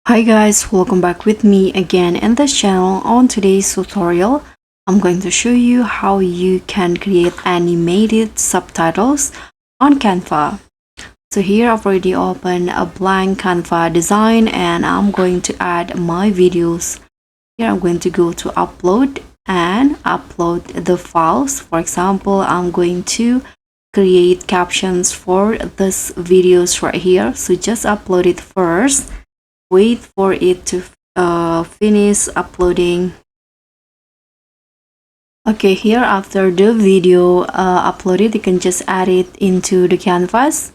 Hi guys, welcome back with me again in this channel. On today's tutorial, I'm going to show you how you can create animated subtitles on Canva. So here I've already opened a blank Canva design and I'm going to add my videos. Here I'm going to go to upload and upload the files. For example, I'm going to create captions for this videos right here. So just upload it first. Wait for it to finish uploading. Okay, here after the video uploaded, you can just add it into the canvas.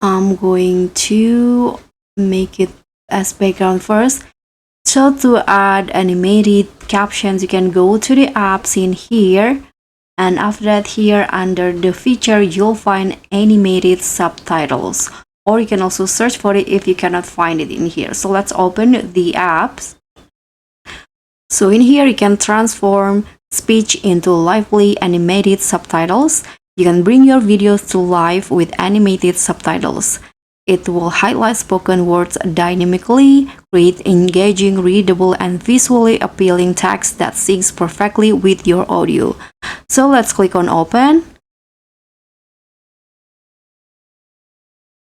I'm going to make it as background first. So to add animated captions, you can go to the apps in here, and after that, here under the feature, you'll find animated subtitles. Or you can also search for it if you cannot find it in here. So let's open the apps. So in here, you can transform speech into lively animated subtitles. You can bring your videos to life with animated subtitles. It will highlight spoken words dynamically, create engaging, readable, and visually appealing text that syncs perfectly with your audio. So let's click on open.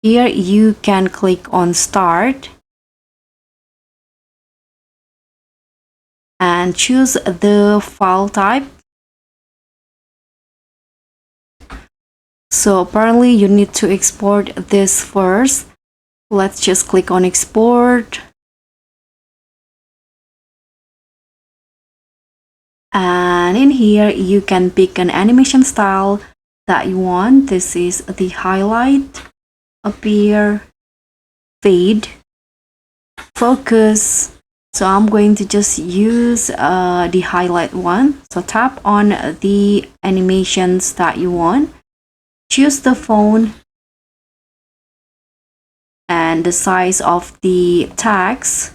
Here you can click on start and choose the file type. So apparently you need to export this first. Let's just click on export. And in here you can pick an animation style that you want. This is the highlight, appear, fade, focus. So I'm going to just use the highlight one. So tap on the animations that you want, choose the font and the size of the text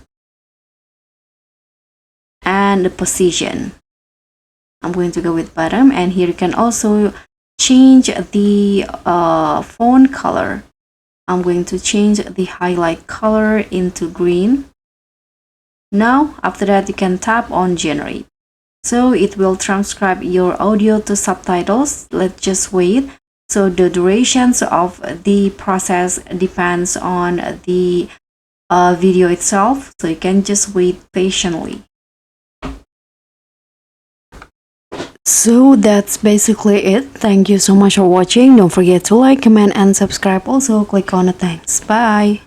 and the position. I'm going to go with bottom, and here you can also change the font color. I'm going to change the highlight color into green. Now, after that, you can tap on generate. So it will transcribe your audio to subtitles. Let's just wait. So the durations of the process depends on the video itself. So you can just wait patiently. So that's basically it. Thank you so much for watching. Don't forget to like, comment, and subscribe. Also, click on the thanks. Bye.